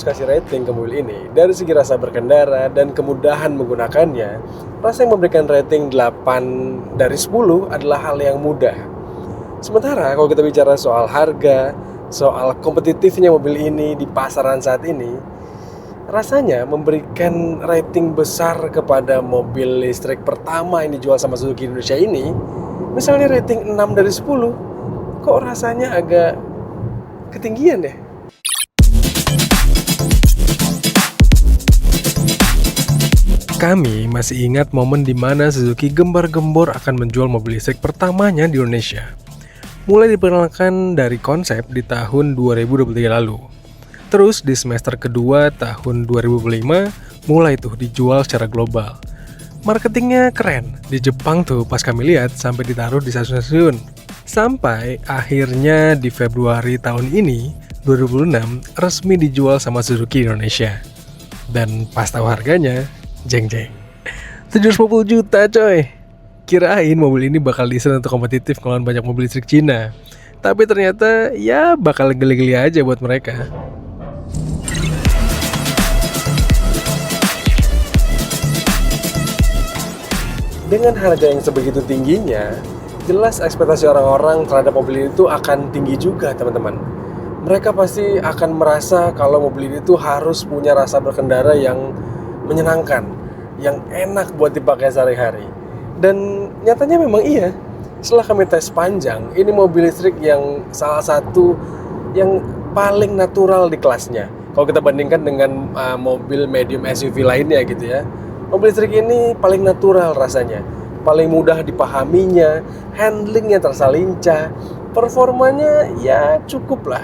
kasih rating ke mobil ini, dari segi rasa berkendara dan kemudahan menggunakannya, rasa yang memberikan rating 8 dari 10 adalah hal yang mudah. Sementara kalau kita bicara soal harga, soal kompetitifnya mobil ini di pasaran saat ini, rasanya memberikan rating besar kepada mobil listrik pertama yang dijual sama Suzuki Indonesia ini, misalnya rating 6 dari 10, kok rasanya agak ketinggian ya? Kami masih ingat momen di mana Suzuki gembar-gembor akan menjual mobil listrik pertamanya di Indonesia. Mulai diperkenalkan dari konsep di tahun 2023 lalu. Terus di semester kedua tahun 2025 mulai tuh dijual secara global. Marketingnya keren, di Jepang tuh pas kami lihat sampai ditaruh di stasiun-stasiun. Sampai akhirnya di Februari tahun ini, 2026, resmi dijual sama Suzuki Indonesia. Dan pas tahu harganya, jeng-jeng, 750 juta coy. Kirain mobil ini bakal desain untuk kompetitif ngelawan banyak mobil listrik Cina. Tapi ternyata ya bakal geli-geli aja buat mereka. Dengan harga yang sebegitu tingginya, jelas ekspektasi orang-orang terhadap mobil itu akan tinggi juga, teman-teman. Mereka pasti akan merasa kalau mobil ini tuh harus punya rasa berkendara yang menyenangkan, yang enak buat dipakai sehari-hari. Dan nyatanya memang iya. Setelah kami tes panjang, ini mobil listrik yang salah satu yang paling natural di kelasnya. Kalau kita bandingkan dengan mobil medium SUV lainnya gitu ya. Mobil listrik ini paling natural rasanya, paling mudah dipahaminya, handlingnya terasa lincah, performanya ya cukup lah,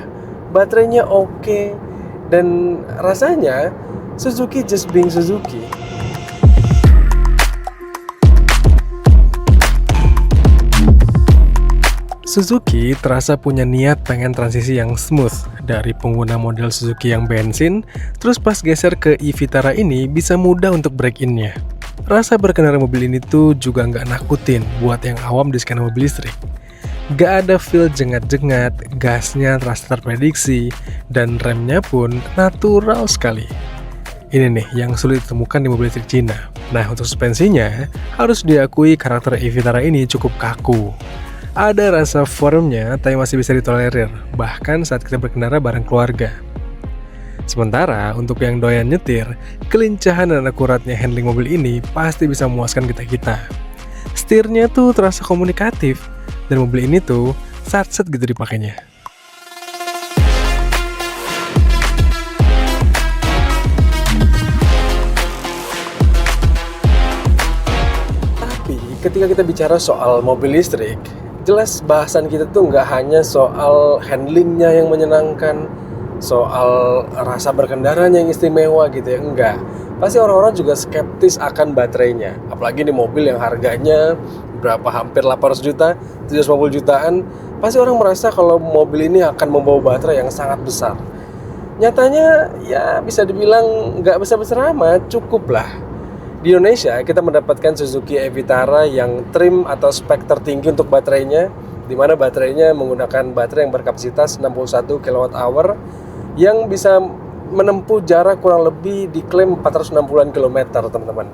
baterainya oke, dan rasanya Suzuki just being Suzuki. Suzuki terasa punya niat pengen transisi yang smooth dari pengguna model Suzuki yang bensin, terus pas geser ke e-Vitara ini bisa mudah untuk break-in-nya. Rasa berkendara mobil ini tuh juga nggak nakutin buat yang awam di skena mobil listrik. Gak ada feel jengat-jengat, gasnya terasa terprediksi, dan remnya pun natural sekali. Ini nih yang sulit ditemukan di mobil listrik Cina. Nah, untuk suspensinya, harus diakui karakter e-Vitara ini cukup kaku. Ada rasa formnya, tapi masih bisa ditolerir, bahkan saat kita berkendara bareng keluarga. Sementara, untuk yang doyan nyetir, kelincahan dan akuratnya handling mobil ini pasti bisa memuaskan kita-kita. Setirnya tuh terasa komunikatif, dan mobil ini tuh sat-set gitu dipakainya. Tapi, ketika kita bicara soal mobil listrik, jelas bahasan kita tuh nggak hanya soal handlingnya yang menyenangkan, soal rasa berkendaranya yang istimewa gitu ya, enggak. Pasti orang-orang juga skeptis akan baterainya. Apalagi di mobil yang harganya berapa, hampir 800 juta, 750 jutaan. Pasti orang merasa kalau mobil ini akan membawa baterai yang sangat besar. Nyatanya ya bisa dibilang nggak besar-besar amat, cukup lah. Di Indonesia, kita mendapatkan Suzuki e-Vitara yang trim atau spek tertinggi untuk baterainya, di mana baterainya menggunakan baterai yang berkapasitas 61 kWh yang bisa menempuh jarak kurang lebih diklaim 460-an km, teman-teman.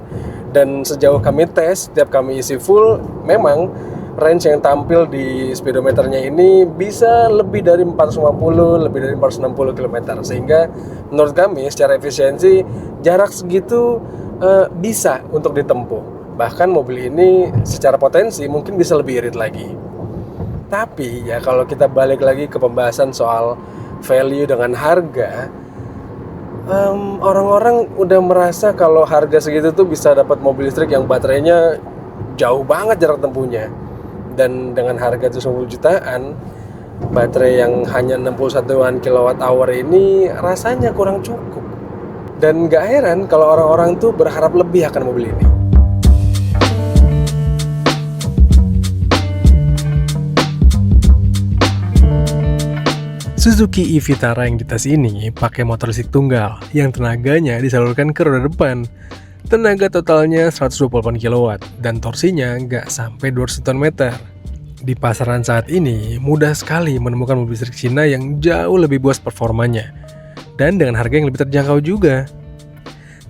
Dan sejauh kami tes, setiap kami isi full, memang range yang tampil di speedometernya ini bisa lebih dari 450, lebih dari 460 km. Sehingga menurut kami secara efisiensi, jarak segitu bisa untuk ditempuh. Bahkan mobil ini secara potensi mungkin bisa lebih irit lagi. Tapi ya kalau kita balik lagi ke pembahasan soal value dengan harga, orang-orang udah merasa kalau harga segitu tuh bisa dapat mobil listrik yang baterainya jauh banget jarak tempuhnya. Dan dengan harga 70 jutaan, baterai yang hanya 61 kWh ini rasanya kurang cukup. Dan gak heran kalau orang-orang tuh berharap lebih akan mobil ini. Suzuki e-Vitara yang dites ini pakai motor listrik tunggal yang tenaganya disalurkan ke roda depan. Tenaga totalnya 128 kW dan torsinya nggak sampai 200 Nm. Di pasaran saat ini, mudah sekali menemukan mobil listrik Cina yang jauh lebih buas performanya. dan dengan harga yang lebih terjangkau juga.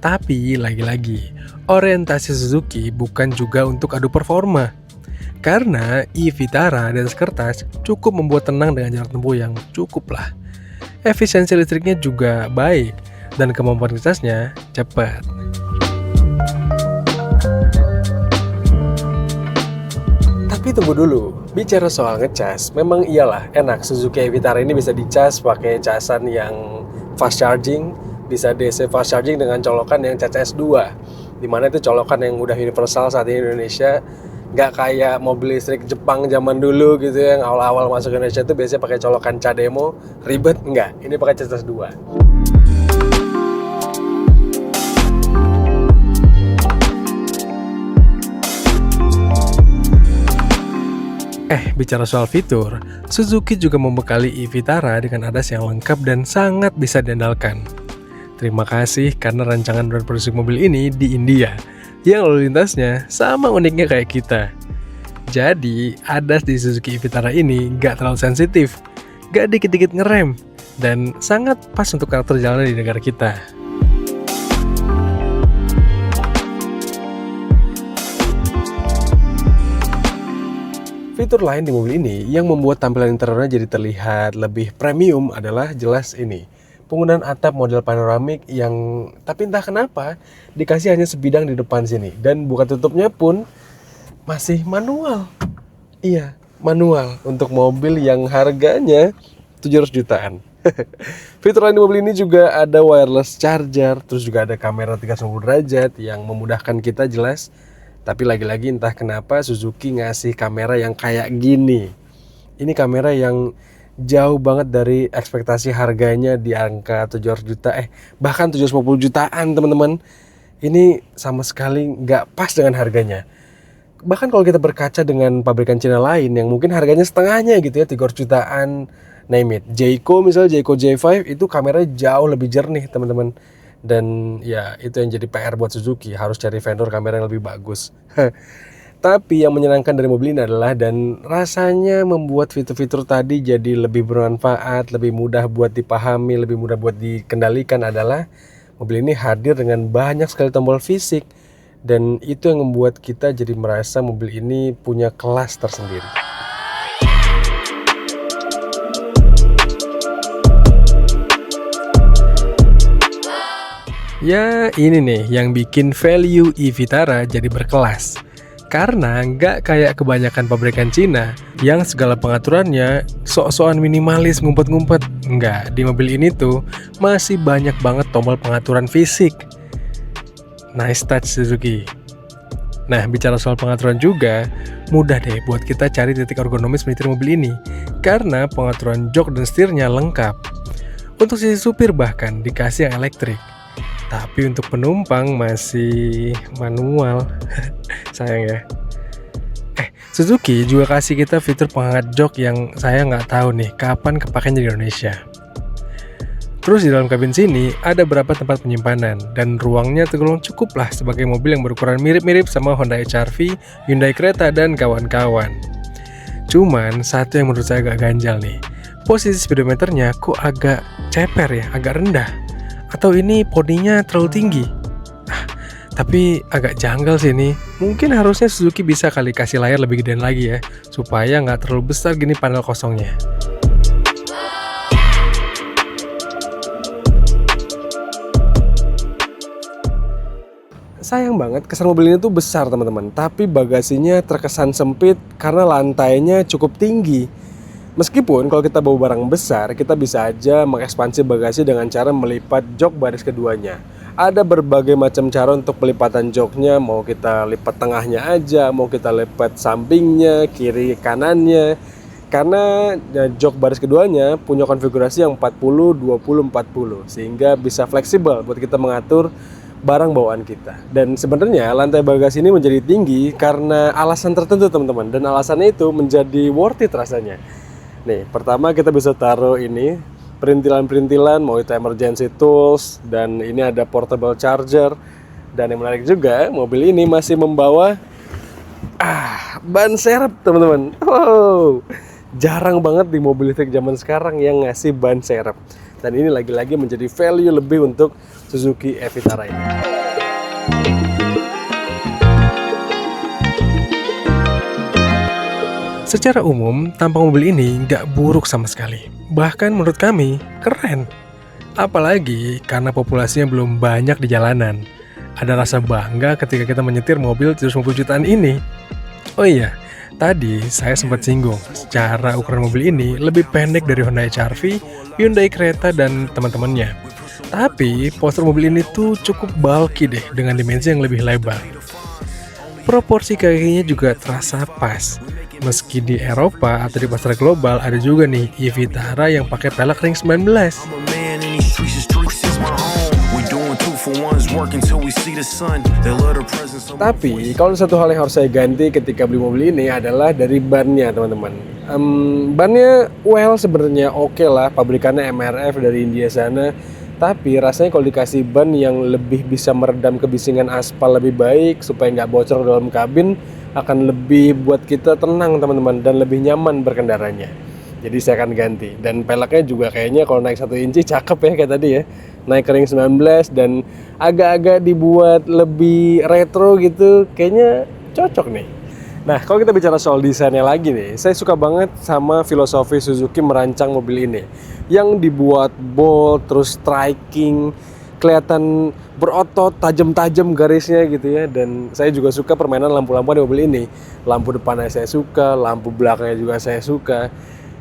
Tapi lagi-lagi, orientasi Suzuki bukan juga untuk adu performa. Karena e-Vitara di atas kertas cukup membuat tenang dengan jarak tempuh yang cukup lah. Efisiensi listriknya juga baik dan kemampuan ngecasnya cepat. Tapi tunggu dulu, bicara soal ngecas, memang iyalah enak Suzuki e-Vitara ini bisa dicas pakai casan yang fast charging, bisa DC fast charging dengan colokan yang CCS 2, dimana itu colokan yang udah universal saat ini di Indonesia. Nggak kayak mobil listrik Jepang zaman dulu gitu yang awal-awal masuk ke Indonesia itu biasanya pakai colokan Cademo, ribet. Enggak, ini pakai CCS 2. Bicara soal fitur, Suzuki juga membekali e-Vitara dengan ADAS yang lengkap dan sangat bisa diandalkan. Terima kasih karena rancangan drone produksi mobil ini di India, yang lalu lintasnya sama uniknya kayak kita. Jadi, ADAS di Suzuki e-Vitara ini nggak terlalu sensitif, nggak dikit-dikit ngerem, dan sangat pas untuk karakter jalanan di negara kita. Fitur lain di mobil ini yang membuat tampilan interiornya jadi terlihat lebih premium adalah jelas ini. Penggunaan atap model panoramik yang tapi entah kenapa dikasih hanya sebidang di depan sini. Dan buka tutupnya pun masih manual. Iya, manual untuk mobil yang harganya 700 jutaan. Fitur lain di mobil ini juga ada wireless charger, terus juga ada kamera 360 derajat yang memudahkan kita jelas. Tapi lagi-lagi entah kenapa Suzuki ngasih kamera yang kayak gini. Ini kamera yang jauh banget dari ekspektasi harganya di angka 700 juta, bahkan 750 jutaan teman-teman. Ini sama sekali nggak pas dengan harganya. Bahkan kalau kita berkaca dengan pabrikan Cina lain yang mungkin harganya setengahnya gitu ya, 300 jutaan, name it. Jayco misalnya, Jayco J5 itu kameranya jauh lebih jernih teman-teman. Dan ya itu yang jadi PR buat Suzuki, harus cari vendor kamera yang lebih bagus. Tapi yang menyenangkan dari mobil ini adalah dan rasanya membuat fitur-fitur tadi jadi lebih bermanfaat, lebih mudah buat dipahami, lebih mudah buat dikendalikan adalah mobil ini hadir dengan banyak sekali tombol fisik. Dan itu yang membuat kita jadi merasa mobil ini punya kelas tersendiri. Ya ini nih yang bikin value e-Vitara jadi berkelas. Karena nggak kayak kebanyakan pabrikan Cina yang segala pengaturannya sok-sokan minimalis ngumpet-ngumpet. Nggak, di mobil ini tuh masih banyak banget tombol pengaturan fisik. Nice touch Suzuki. Nah bicara soal pengaturan juga, mudah deh buat kita cari titik ergonomis menyetir mobil ini. Karena pengaturan jok dan setirnya lengkap. Untuk sisi supir bahkan dikasih yang elektrik. Tapi untuk penumpang masih manual. Sayang ya. Suzuki juga kasih kita fitur penghangat jok yang saya nggak tahu nih kapan kepakainya di Indonesia. Terus di dalam kabin sini ada beberapa tempat penyimpanan dan ruangnya tergolong cukup lah sebagai mobil yang berukuran mirip-mirip sama Honda HR-V, Hyundai Creta dan kawan-kawan. Cuman satu yang menurut saya agak ganjal nih. Posisi speedometernya kok agak ceper ya, agak rendah. Atau ini poninya terlalu tinggi? Tapi agak janggal sih ini. Mungkin harusnya Suzuki bisa kali kasih layar lebih gedean lagi ya, supaya nggak terlalu besar gini panel kosongnya. Sayang banget kesan mobil ini tuh besar teman-teman, tapi bagasinya terkesan sempit karena lantainya cukup tinggi. Meskipun kalau kita bawa barang besar, kita bisa aja mengekspansi bagasi dengan cara melipat jok baris keduanya. Ada berbagai macam cara untuk pelipatan joknya, mau kita lipat tengahnya aja, mau kita lipat sampingnya, kiri kanannya. Karena jok baris keduanya punya konfigurasi yang 40, 20, 40, sehingga bisa fleksibel buat kita mengatur barang bawaan kita. Dan sebenarnya lantai bagasi ini menjadi tinggi karena alasan tertentu teman-teman, dan alasannya itu menjadi worth it rasanya. Nih, pertama kita bisa taruh ini perintilan-perintilan, mau itu emergency tools, dan ini ada portable charger. Dan yang menarik juga, mobil ini masih membawa ban serep teman-teman. Wow, jarang banget di mobil listrik zaman sekarang yang ngasih ban serep. Dan ini lagi-lagi menjadi value lebih untuk Suzuki e-Vitara ini. Secara umum, tampang mobil ini nggak buruk sama sekali. Bahkan menurut kami, keren. Apalagi karena populasinya belum banyak di jalanan. Ada rasa bangga ketika kita menyetir mobil 750 jutaan ini. Oh iya, tadi saya sempat singgung, secara ukuran mobil ini lebih pendek dari Honda HR-V, Hyundai Creta, dan teman-temannya. Tapi, postur mobil ini tuh cukup bulky deh, dengan dimensi yang lebih lebar. Proporsi kakinya juga terasa pas. Meski di Eropa atau di pasar global ada juga nih e-Vitara yang pakai pelek ring 19. Tapi kalau satu hal yang harus saya ganti ketika beli mobil ini adalah dari bannya, teman-teman. Bannya sebenarnya oke lah, pabrikannya MRF dari India sana. Tapi rasanya kalau dikasih ban yang lebih bisa meredam kebisingan aspal lebih baik supaya nggak bocor dalam kabin, akan lebih buat kita tenang, teman-teman, dan lebih nyaman berkendaranya. Jadi saya akan ganti. Dan peleknya juga kayaknya kalau naik 1 inci cakep ya kayak tadi ya. Naik ke ring 19 dan agak-agak dibuat lebih retro gitu, kayaknya cocok nih. Nah, kalau kita bicara soal desainnya lagi nih, saya suka banget sama filosofi Suzuki merancang mobil ini. Yang dibuat bold, terus striking, kelihatan berotot, tajam-tajam garisnya gitu ya. Dan saya juga suka permainan lampu-lampu di mobil ini. Lampu depannya saya suka, lampu belakangnya juga saya suka.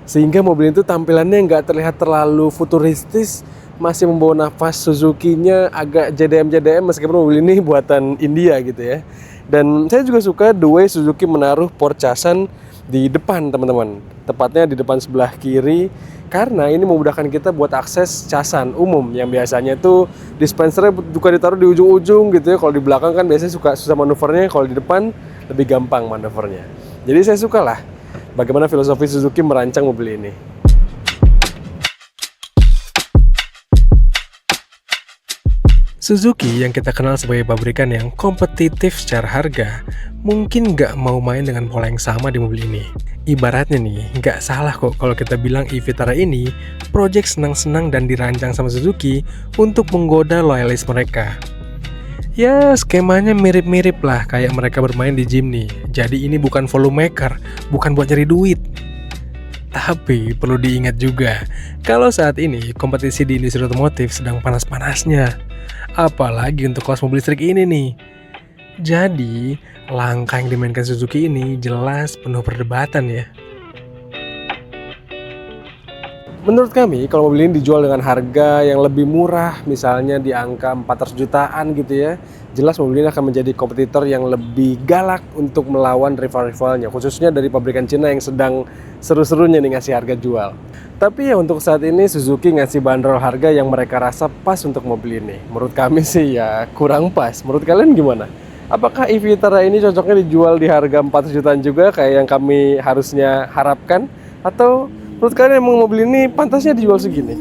Sehingga mobil itu tampilannya nggak terlihat terlalu futuristis, masih membawa nafas Suzuki-nya agak JDM-JDM meskipun mobil ini buatan India gitu ya. Dan saya juga suka the way Suzuki menaruh port casan di depan, teman-teman. Tepatnya di depan sebelah kiri, karena ini memudahkan kita buat akses casan umum yang biasanya tuh dispensernya juga ditaruh di ujung-ujung gitu ya. Kalau di belakang kan biasanya suka susah manuvernya, kalau di depan lebih gampang manuvernya. Jadi saya suka lah bagaimana filosofi Suzuki merancang mobil ini. Suzuki yang kita kenal sebagai pabrikan yang kompetitif secara harga, mungkin nggak mau main dengan pola yang sama di mobil ini. Ibaratnya nih, nggak salah kok kalau kita bilang e-Vitara ini project senang-senang dan dirancang sama Suzuki untuk menggoda loyalis mereka. Ya, skemanya mirip-mirip lah kayak mereka bermain di gym nih. Jadi ini bukan volume maker, bukan buat cari duit. Tapi perlu diingat juga, kalau saat ini kompetisi di industri otomotif sedang panas-panasnya. Apalagi untuk kelas mobil listrik ini nih. Jadi, langkah yang dimainkan Suzuki ini jelas penuh perdebatan ya. Menurut kami, kalau mobil ini dijual dengan harga yang lebih murah, misalnya di angka 400 jutaan gitu ya, jelas mobil ini akan menjadi kompetitor yang lebih galak untuk melawan rival-rivalnya, khususnya dari pabrikan Cina yang sedang seru-serunya nih ngasih harga jual. Tapi ya untuk saat ini Suzuki ngasih bandrol harga yang mereka rasa pas untuk mobil ini. Menurut kami sih ya kurang pas. Menurut kalian gimana? Apakah e-Vitara ini cocoknya dijual di harga 400 jutaan juga kayak yang kami harusnya harapkan? Atau menurut kalian emang mobil ini pantasnya dijual segini?